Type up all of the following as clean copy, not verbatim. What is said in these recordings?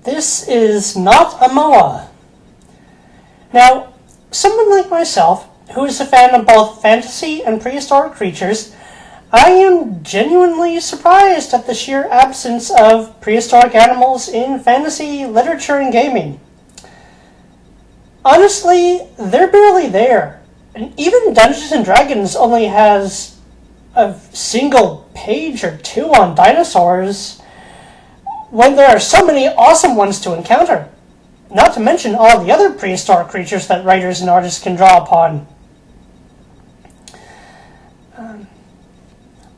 This is not a moa. Now, someone like myself, who is a fan of both fantasy and prehistoric creatures, I am genuinely surprised at the sheer absence of prehistoric animals in fantasy, literature, and gaming. Honestly, they're barely there. And even Dungeons & Dragons only has a single page or two on dinosaurs, when there are so many awesome ones to encounter. Not to mention all the other prehistoric creatures that writers and artists can draw upon.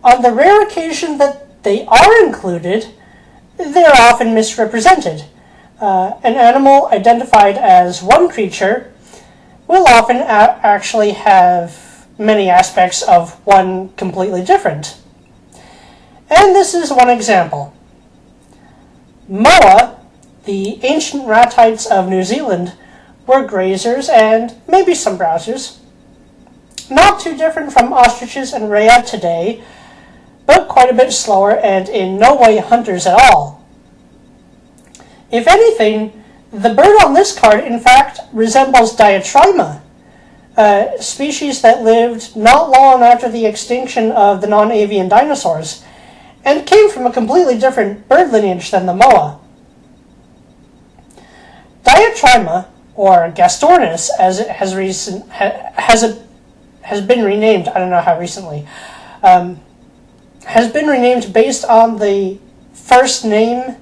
On the rare occasion that they are included, they're often misrepresented. An animal identified as one creature will often actually have many aspects of one completely different. And this is one example. Moa, the ancient ratites of New Zealand, were grazers and maybe some browsers. Not too different from ostriches and rhea today, but quite a bit slower and in no way hunters at all. If anything, the bird on this card in fact resembles Diatryma, a species that lived not long after the extinction of the non-avian dinosaurs, and came from a completely different bird lineage than the moa. Diatryma, or Gastornis, as it has been renamed, I don't know how recently, has been renamed based on the first name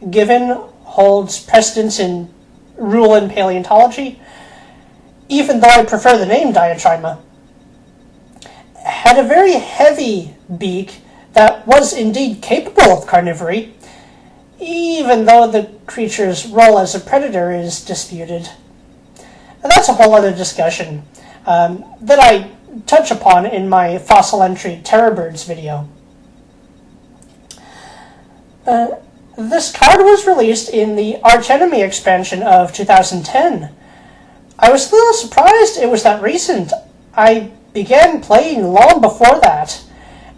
given holds precedence in rule in paleontology, even though I prefer the name Diatryma, had a very heavy beak that was indeed capable of carnivory, even though the creature's role as a predator is disputed. And that's a whole other discussion that I touch upon in my fossil entry Terror Birds video. This card was released in the Archenemy expansion of 2010. I was a little surprised it was that recent. I began playing long before that,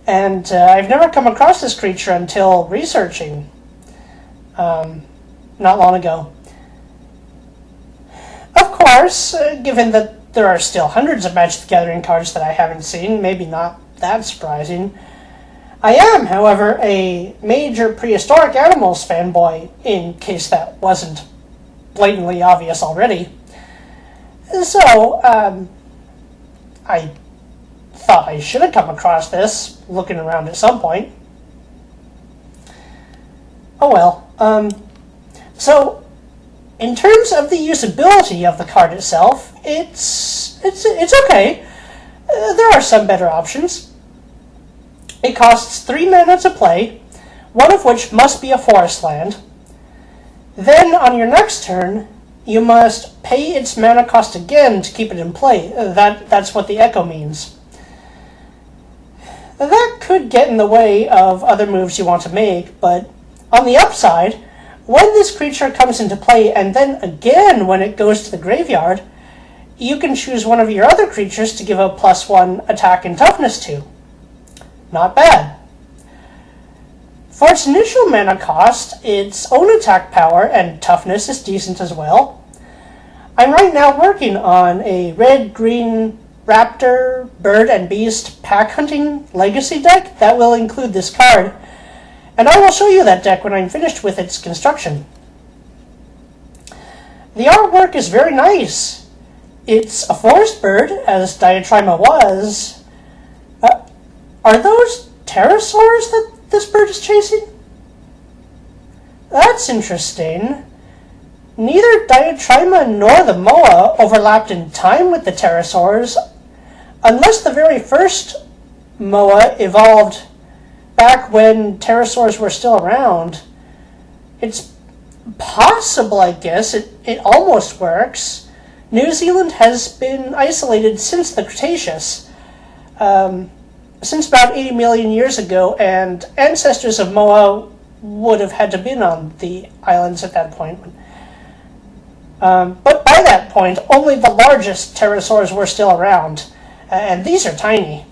and I've never come across this creature until researching not long ago. Of course, given that there are still hundreds of Magic the Gathering cards that I haven't seen, maybe not that surprising. I am, however, a major prehistoric animals fanboy, in case that wasn't blatantly obvious already. So, I thought I should have come across this, looking around at some point. Oh well. So, in terms of the usability of the card itself, it's okay. There are some better options. It costs 3 mana to play, one of which must be a forest land. Then, on your next turn, you must pay its mana cost again to keep it in play. That's what the echo means. That could get in the way of other moves you want to make, but on the upside, when this creature comes into play and then again when it goes to the graveyard, you can choose one of your other creatures to give a +1 attack and toughness to. Not bad. For its initial mana cost, its own attack power and toughness is decent as well. I'm right now working on a red-green raptor, bird, and beast pack hunting legacy deck that will include this card, and I will show you that deck when I'm finished with its construction. The artwork is very nice. It's a forest bird, as Diatryma was. Are those pterosaurs that this bird is chasing? That's interesting. Neither Diatryma nor the moa overlapped in time with the pterosaurs, unless the very first moa evolved back when pterosaurs were still around. It's possible, I guess. It almost works. New Zealand has been isolated since the Cretaceous. Since about 80 million years ago, and ancestors of moa would have had to been on the islands at that point. But by that point, only the largest pterosaurs were still around, and these are tiny.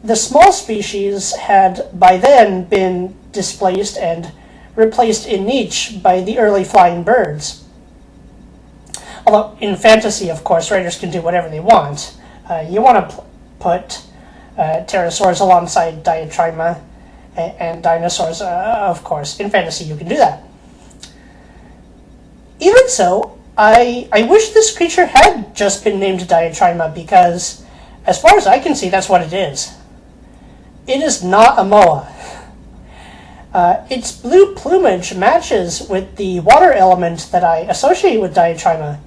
The small species had by then been displaced and replaced in niche by the early flying birds. Although in fantasy, of course, writers can do whatever they want. You want to put pterosaurs alongside Diatryma and dinosaurs, of course. In fantasy, you can do that. Even so, I wish this creature had just been named Diatryma because, as far as I can see, that's what it is. It is not a moa. Its blue plumage matches with the water element that I associate with Diatryma,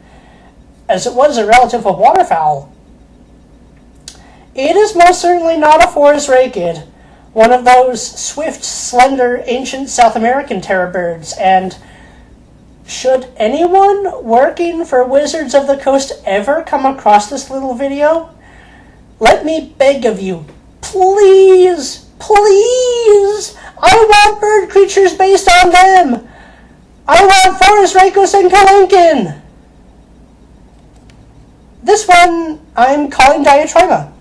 as it was a relative of waterfowl. It is most certainly not a forest rakid, one of those swift, slender, ancient South American terror birds, and should anyone working for Wizards of the Coast ever come across this little video, let me beg of you, please, please, I want bird creatures based on them. I want Forest Rakos and Kalinkin. This one I'm calling Diatryma.